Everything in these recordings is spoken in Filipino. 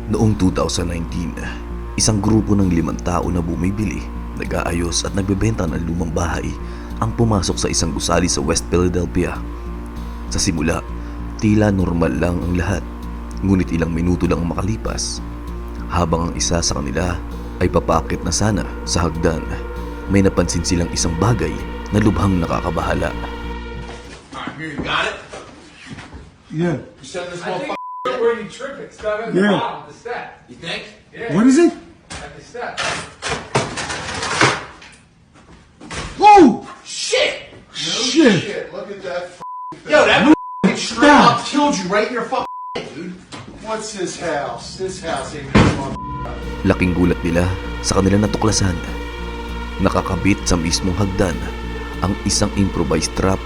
Noong 2019, isang grupo ng 5 tao na bumibili, nag-aayos at nagbebenta ng lumang bahay ang pumasok sa isang gusali sa West Philadelphia. Sa simula, tila normal lang ang lahat, ngunit ilang minuto lang ang makalipas. Habang ang isa sa kanila ay papakit na sana sa hagdan, may napansin silang isang bagay na lubhang nakakabahala. Alright, here you got it. Yeah. You said this motherfucker. Where you tripping? Stop at the Yeah. bottom of the step. You think? Yeah. What is it? At the step. Oh! Shit! Shit! Look at that Yo, that fucking straight Stop. up killed you right in your fucking head, dude. What's this house? This house ain't this Laking gulat nila sa kanilang natuklasan. Nakakabit sa mismong hagdan ang isang improvised trap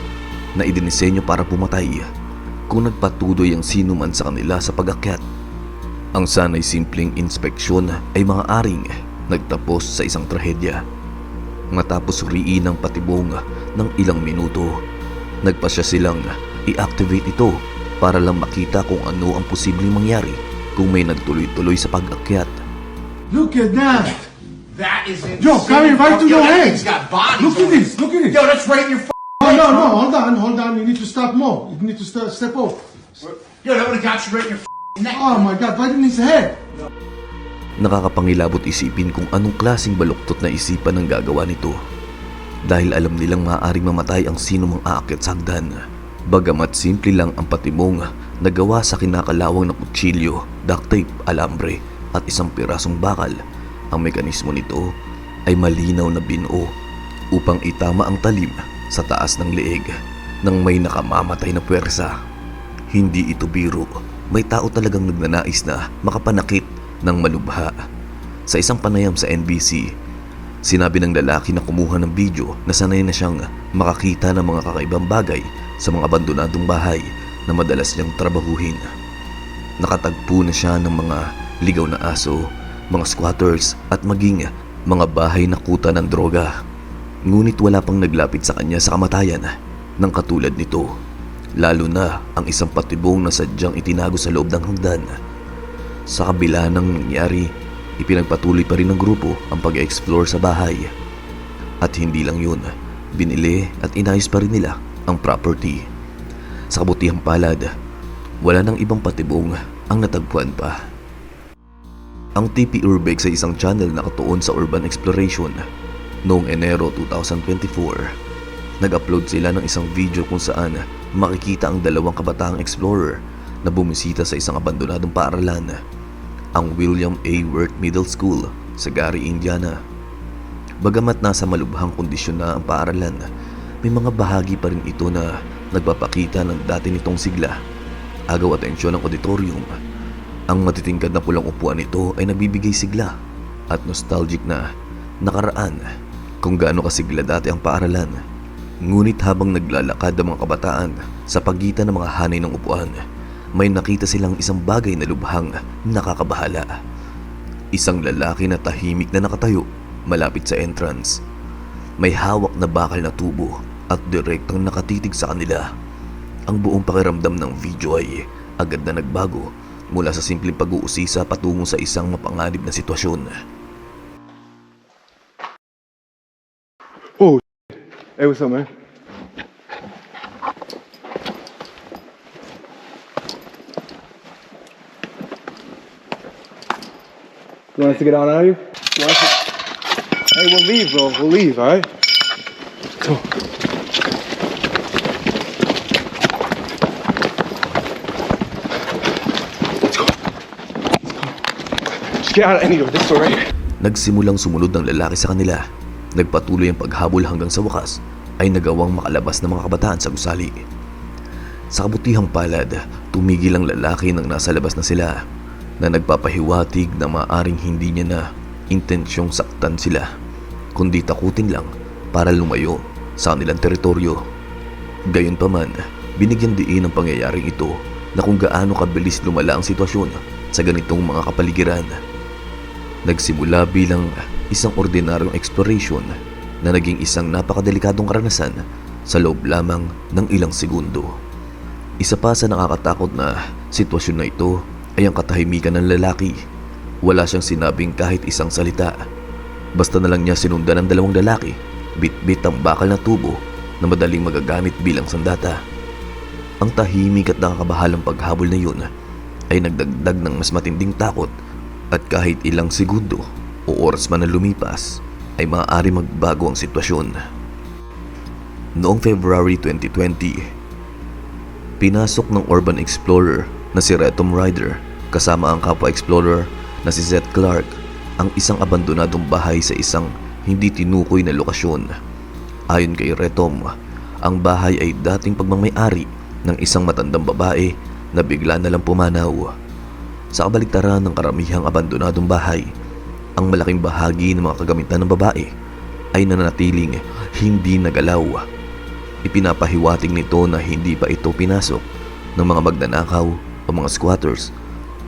na idinisenyo para pumatay kung nagpatuloy ang sino man sa kanila sa pag-akyat. Ang sanay simpleng inspeksyon ay maaaring nagtapos sa isang trahedya. Matapos suriin ang patibong ng ilang minuto, nagpasya silang i-activate ito para lang makita kung ano ang posibleng mangyari kung may nagtuloy-tuloy sa pag-akyat. Look at that! That is insane. Yo, coming right to Yo, your that head. thing's got bodies. Look at on this, it. look at this. Yo, that's right in your fucking Oh, head. no, no, hold on. You need to stop more. You need to step off. Yo, that would have got you right in your fucking neck. Oh my God, right in his head. Nakakapangilabot isipin kung anong klaseng baluktot na isipan ang gagawa nito. Dahil alam nilang maaaring mamatay ang sino mang aakyat sa hagdan. Bagamat simple lang ang patibong na gawa sa kinakalawang na kutsilyo, duct tape, alambre at isang pirasong bakal, ang mekanismo nito ay malinaw na binuo upang itama ang talim sa taas ng leeg ng may nakamamatay na puwersa. Hindi ito biro, may tao talagang nagnanais na makapanakit ng malubha. Sa isang panayam sa NBC, sinabi ng lalaki na kumuha ng video na sanay na siyang makakita ng mga kakaibang bagay sa mga abandonadong bahay na madalas niyang trabahuhin. Nakatagpo na siya ng mga ligaw na aso, mga squatters at maging mga bahay na kuta ng droga. Ngunit wala pang naglapit sa kanya sa kamatayan ng katulad nito, lalo na ang isang patibong na sadyang itinago sa loob ng hagdan. Sa kabila ng nangyari, ipinagpatuloy pa rin ng grupo ang pag-explore sa bahay. At hindi lang yun, binili at inayos pa rin nila ang property. Sa kabutihang palad, wala nang ibang patibong ang natagpuan pa. Ang TP Urbex ay isang channel na nakatuon sa urban exploration. Noong Enero 2024, nag-upload sila ng isang video kung saan makikita ang 2 kabataang explorer na bumisita sa isang abandonadong paaralan, ang William A. Wirt Middle School sa Gary, Indiana. Bagamat nasa malubhang kondisyon na ang paaralan, may mga bahagi pa rin ito na nagpapakita ng dati nitong sigla. Agaw atensyon ng auditorium. Ang matitingkad na pulang upuan nito ay nabibigay sigla at nostalgic na nakaraan kung gaano kasigla dati ang paaralan. Ngunit habang naglalakad ang mga kabataan sa pagitan ng mga hanay ng upuan, may nakita silang isang bagay na lubhang nakakabahala. Isang lalaki na tahimik na nakatayo malapit sa entrance. May hawak na bakal na tubo at direktang nakatitig sa kanila. Ang buong pakiramdam ng video ay agad na nagbago mula sa simpleng pag-uusisa patungo sa isang mapanganib na sitwasyon. Oh, hey, what's up, man? You want us to get on out of here? Hey, we'll leave, bro. We'll leave, all right? Come on. Let's go. Just get out of any door. This door right here. Nagsimulang sumunod ng lalaki sa kanila. Nagpatuloy ang paghabol hanggang sa wakas ay nagawang makalabas ng mga kabataan sa gusali. Sa kabutihang palad, tumigil ang lalaki nang nasa labas na sila, na nagpapahiwatig na maaring hindi niya na intensyong saktan sila, kundi takutin lang para lumayo sa kanilang teritoryo. Gayunpaman, binigyan diin ang pangyayaring ito na kung gaano kabilis lumala ang sitwasyon sa ganitong mga kapaligiran. Nagsimula bilang isang ordinaryong exploration na naging isang napakadelikadong karanasan sa loob lamang ng ilang segundo. Isa pa sa nakakatakot na sitwasyon na ito ay ang katahimikan ng lalaki. Wala siyang sinabing kahit isang salita. Basta na lang niya sinundan ng dalawang lalaki, bit-bit ang bakal na tubo na madaling magagamit bilang sandata. Ang tahimik at nakakabahalang paghabol na yun ay nagdagdag ng mas matinding takot, at kahit ilang segundo o oras man na lumipas ay maaari magbago ang sitwasyon. Noong February 2020, pinasok ng urban explorer na si Retom Ryder kasama ang kapwa explorer na si Zed Clark ang isang abandonadong bahay sa isang hindi tinukoy na lokasyon. Ayon kay Retom, ang bahay ay dating pagmamay-ari ng isang matandang babae na bigla na lang pumanaw. Sa kabaligtaran ng karamihang abandonadong bahay, ang malaking bahagi ng mga kagamitan ng babae ay nananatiling hindi nagalaw. Ipinapahiwatig nito na hindi pa ito pinasok ng mga magnanakaw o mga squatters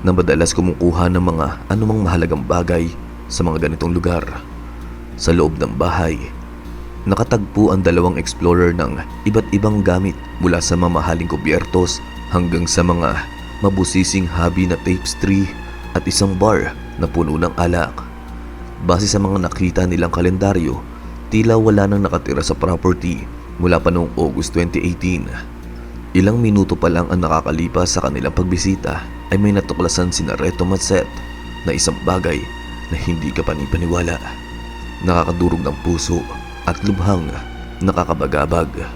na madalas kumukuha ng mga anumang mahalagang bagay sa mga ganitong lugar. Sa loob ng bahay, nakatagpo ang dalawang explorer ng iba't ibang gamit mula sa mamahaling kubyertos hanggang sa mga mabusising hobby na tapestry at isang bar na puno ng alak. Base sa mga nakita nilang kalendaryo, tila wala nang nakatira sa property mula pa noong August 2018. Ilang minuto pa lang ang nakakalipas sa kanilang pagbisita ay may natuklasan sina Retom at Seth na isang bagay na hindi ka panipaniwala. Nakakadurog ng puso at lubhang nakakabagabag.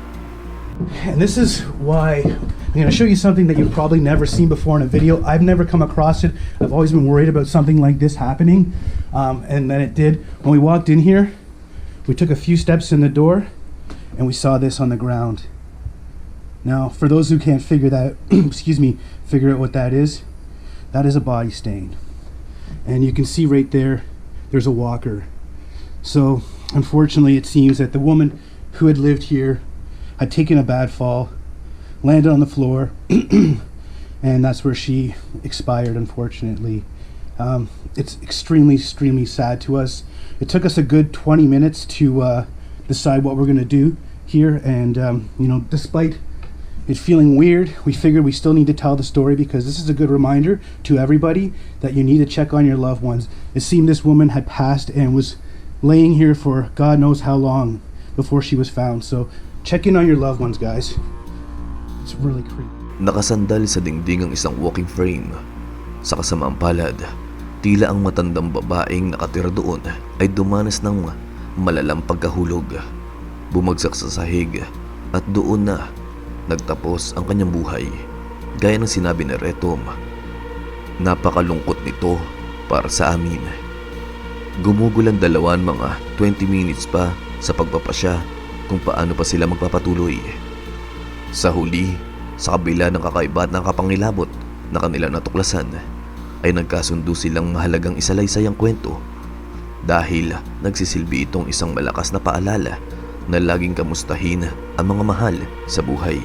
And this is why I'm going to show you something that you've probably never seen before in a video. I've never come across it. I've always been worried about something like this happening. And then it did. When we walked in here, we took a few steps in the door and we saw this on the ground. Now, for those who can't figure that, figure out what that is a body stain. And you can see right there, there's a walker. So, unfortunately, it seems that the woman who had lived here had taken a bad fall, landed on the floor, and that's where she expired, unfortunately. It's extremely sad to us. It took us a good 20 minutes to decide what we're going to do here, and despite it feeling weird, we figured we still need to tell the story because this is a good reminder to everybody that you need to check on your loved ones. It seemed this woman had passed and was laying here for God knows how long before she was found. So check in on your loved ones, guys. It's really creepy. Nakasandal sa dingding ang isang walking frame. Sa kasamaang palad, tila ang matandang babaeng nakatira doon ay dumanas ng malalang pagkahulog. Bumagsak sa sahig at doon na nagtapos ang kanyang buhay. Gaya ng sinabi ni Retom, napakalungkot nito para sa amin. Gumugol ang dalawan mga 20 minutes pa sa pagpapasya kung paano pa sila magpapatuloy. Sa huli, sa kabila ng kakaiba at ng kapangilabot na kanilang natuklasan, ay nagkasundo silang mahalagang isalaysay ang kwento dahil nagsisilbi itong isang malakas na paalala na laging kamustahin ang mga mahal sa buhay.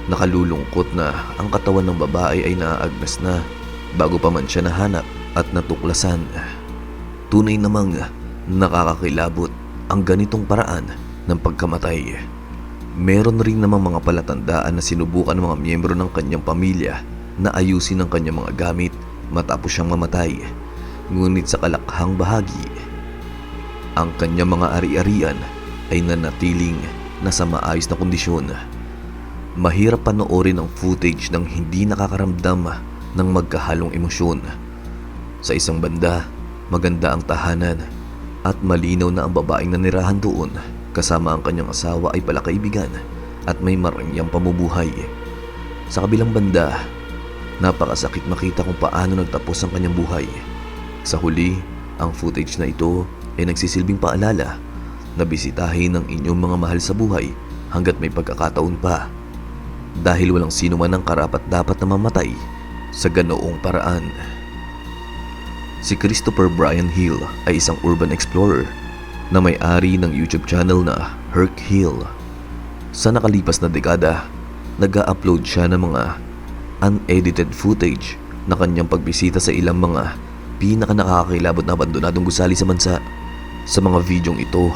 Nakalulungkot na ang katawan ng babae ay naaagnas na bago pa man siya nahanap at natuklasan. Tunay namang nakakakilabot ang ganitong paraan ng pagkamatay. Meron rin namang mga palatandaan na sinubukan ng mga miyembro ng kanyang pamilya na ayusin ang kanyang mga gamit matapos siyang mamatay. Ngunit sa kalakhang bahagi, ang kanyang mga ari-arian ay nanatiling nasa maayos na kondisyon. Mahirap panoorin ang footage ng hindi nakakaramdam ng magkahalong emosyon. Sa isang banda, maganda ang tahanan at malinaw na ang babaeng nanirahan doon kasama ang kanyang asawa ay palakaibigan at may marangyang pamumuhay. Sa kabilang banda, napakasakit makita kung paano nagtapos ang kanyang buhay. Sa huli, ang footage na ito ay nagsisilbing paalala na bisitahin ang inyong mga mahal sa buhay hanggat may pagkakataon pa, dahil walang sino man ang karapat dapat na mamatay sa ganoong paraan. Si Christopher Brian Hill ay isang urban explorer na may-ari ng YouTube channel na Herc Hill. Sa nakalipas na dekada, nag-a-upload siya ng mga unedited footage na kanyang pagbisita sa ilang mga pinaka-nakakakilabot na abandonadong gusali sa bansa. Sa mga videong ito,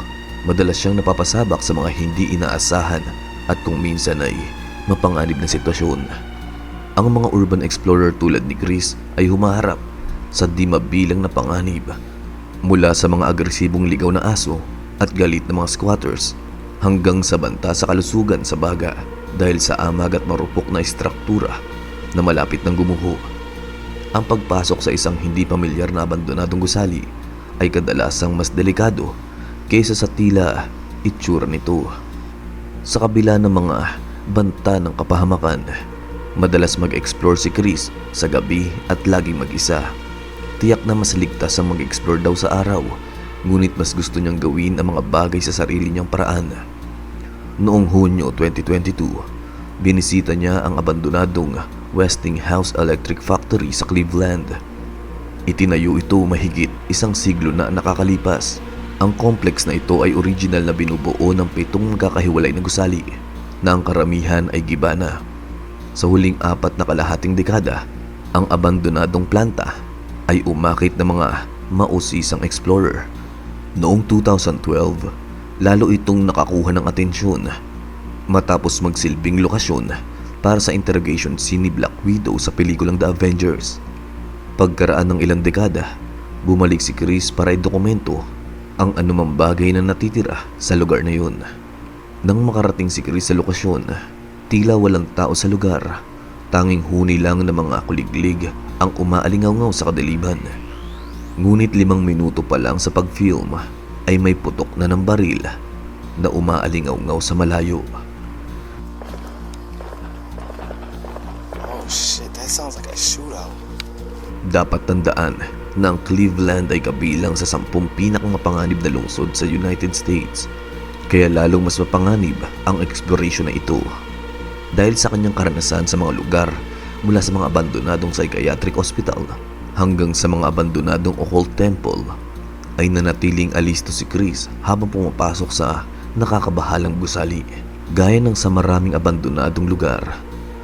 madalas siyang napapasabak sa mga hindi inaasahan at kung minsan ay mapanganib na sitwasyon. Ang mga urban explorer tulad ni Chris ay humaharap sa di mabilang na panganib, mula sa mga agresibong ligaw na aso at galit ng mga squatters hanggang sa banta sa kalusugan sa baga dahil sa amag at marupok na istruktura na malapit ng gumuho. Ang pagpasok sa isang hindi pamilyar na abandonadong gusali ay kadalasang mas delikado kaysa sa tila itsura nito. Sa kabila ng mga banta ng kapahamakan, madalas mag-explore si Chris sa gabi at laging mag-isa. Tiyak na mas ligtas ang mag-explore daw sa araw, ngunit mas gusto niyang gawin ang mga bagay sa sarili niyang paraan. Noong Hunyo 2022, binisita niya ang abandonadong Westinghouse Electric Factory sa Cleveland. Itinayo ito mahigit isang siglo na nakakalipas. Ang complex na ito ay original na binubuo ng 7 magkakahiwalay na gusali na ang karamihan ay giba na. Sa huling 4 na kalahating dekada, ang abandonadong planta ay umakit ng mga mausisang explorer. Noong 2012, lalo itong nakakuha ng atensyon matapos magsilbing lokasyon para sa interrogation scene ni Black Widow sa pelikulang The Avengers. Pagkaraan ng ilang dekada, bumalik si Chris para idokumento ang anumang bagay na natitira sa lugar na yun. Nang makarating si Chris sa lokasyon, tila walang tao sa lugar. Tanging huni lang ng mga kuliglig ang umaalingaw-ngaw sa kadiliman. Ngunit 5 minuto pa lang sa pag-film ay may putok na ng baril na umaalingaw-ngaw sa malayo. Oh shit, that sounds like a shootout. Dapat tandaan na ang Cleveland ay kabilang sa 10 pinakamapanganib na lungsod sa United States. Kaya lalong mas mapanganib ang exploration na ito. Dahil sa kanyang karanasan sa mga lugar mula sa mga abandonadong psychiatric hospital hanggang sa mga abandonadong occult temple, ay nanatiling alisto si Chris habang pumapasok sa nakakabahalang gusali. Gaya ng sa maraming abandonadong lugar,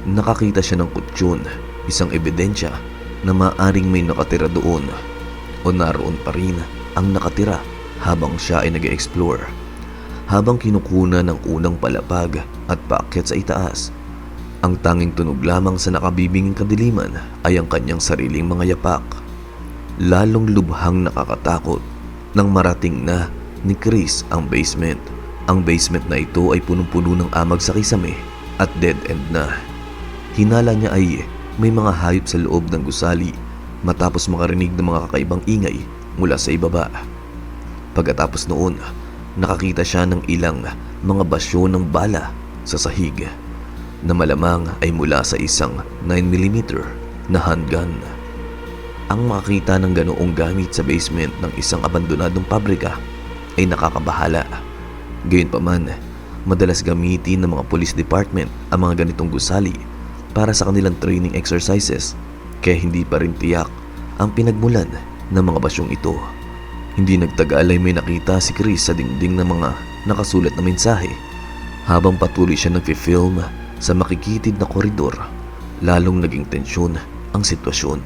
nakakita siya ng kutsyon, isang ebidensya na maaring may nakatira doon o naroon pa rin ang nakatira habang siya ay nag-explore. Habang kinukuna ng unang palapag at paakyat sa itaas, ang tanging tunog lamang sa nakabibinging kadiliman ay ang kanyang sariling mga yapak. Lalong lubhang nakakatakot nang marating na ni Chris ang basement. Ang basement na ito ay punong-puno ng amag sa kisame at dead end na. Hinala niya ay may mga hayop sa loob ng gusali matapos makarinig ng mga kakaibang ingay mula sa ibaba. Pagkatapos noon, nakakita siya ng ilang mga basyo ng bala sa sahig na malamang ay mula sa isang 9mm na handgun. Ang makakita ng ganoong gamit sa basement ng isang abandonadong pabrika ay nakakabahala. Gayunpaman, madalas gamitin ng mga police department ang mga ganitong gusali para sa kanilang training exercises, kaya hindi pa rin tiyak ang pinagmulan ng mga basyong ito. Hindi nagtagal ay may nakita si Chris sa dingding ng mga nakasulat na mensahe habang patuloy siya nagfi-film sa makikitid na koridor. Lalong naging tensyon ang sitwasyon.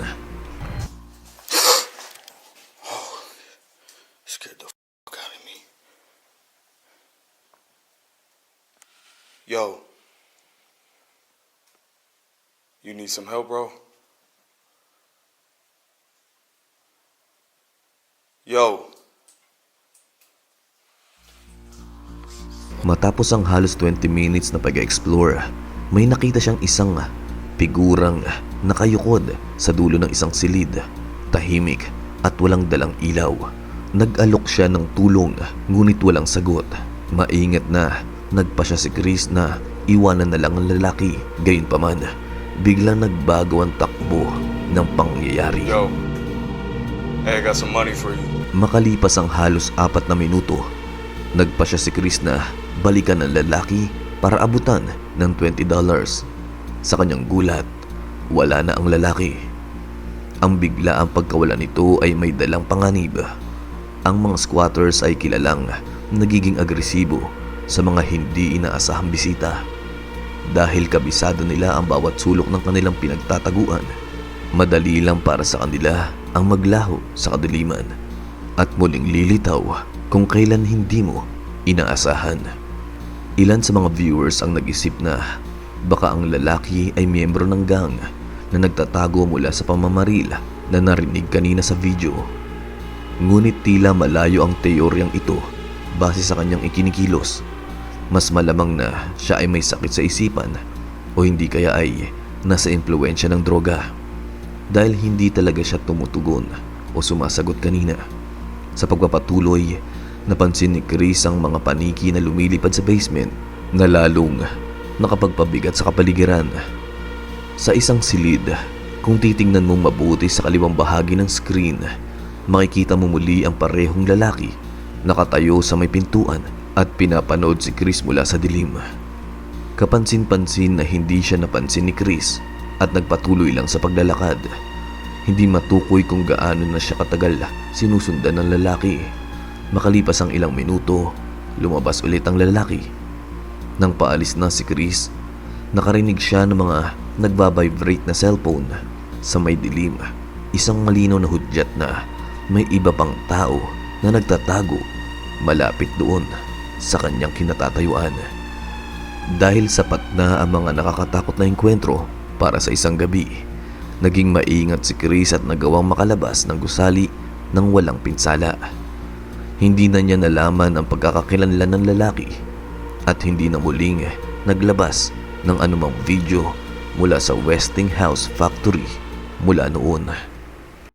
Scared the fuck out of me. Yo. You need some help, bro? Yo. Matapos ang halos 20 minutes na pag-explore, may nakita siyang isang figurang nakayukod sa dulo ng isang silid, tahimik at walang dalang ilaw. Nag-alok siya ng tulong ngunit walang sagot. Maingat na nagpa siya si Chris na iwanan na lang ang lalaki. Gayunpaman, biglang nagbago ang takbo ng pangyayari. Yo. Hey, I got some money for you. Makalipas ang halos 4 na minuto, nagpa siya si Chris na balikan ng lalaki para abutan ng $20. Sa kanyang gulat, wala na ang lalaki. Ang bigla ang pagkawala nito ay may dalang panganib. Ang mga squatters ay kilalang nagiging agresibo sa mga hindi inaasahang bisita. Dahil kabisado nila ang bawat sulok ng kanilang pinagtataguan, madali lang para sa kanila ang maglaho sa kadiliman at muling lilitaw kung kailan hindi mo inaasahan. Ilan sa mga viewers ang nag-isip na baka ang lalaki ay miyembro ng gang na nagtatago mula sa pamamaril na narinig kanina sa video. Ngunit tila malayo ang teoryang ito base sa kanyang ikinikilos. Mas malamang na siya ay may sakit sa isipan o hindi kaya ay nasa impluwensya ng droga, dahil hindi talaga siya tumutugon o sumasagot kanina. Sa pagpapatuloy, napansin ni Chris ang mga paniki na lumilipad sa basement na lalong nakapagpabigat sa kapaligiran. Sa isang silid, kung titingnan mong mabuti sa kaliwang bahagi ng screen, makikita mo muli ang parehong lalaki nakatayo sa may pintuan at pinapanood si Chris mula sa dilim. Kapansin-pansin na hindi siya napansin ni Chris at nagpatuloy lang sa paglalakad. Hindi matukoy kung gaano na siya katagal sinusundan ng lalaki. Makalipas ang ilang minuto, lumabas ulit ang lalaki. Nang paalis na si Chris, nakarinig siya ng mga nagbabibrate na cellphone. Sa may dilim, isang malinaw na hudyat na may iba pang tao na nagtatago malapit doon sa kanyang kinatatayuan. Dahil sapat na ang mga nakakatakot na engkwentro para sa isang gabi, naging maingat si Chris at nagawang makalabas ng gusali ng walang pinsala. Hindi na niya nalaman ang pagkakakilanlan ng lalaki at hindi na muling naglabas ng anumang video mula sa Westinghouse Factory mula noon.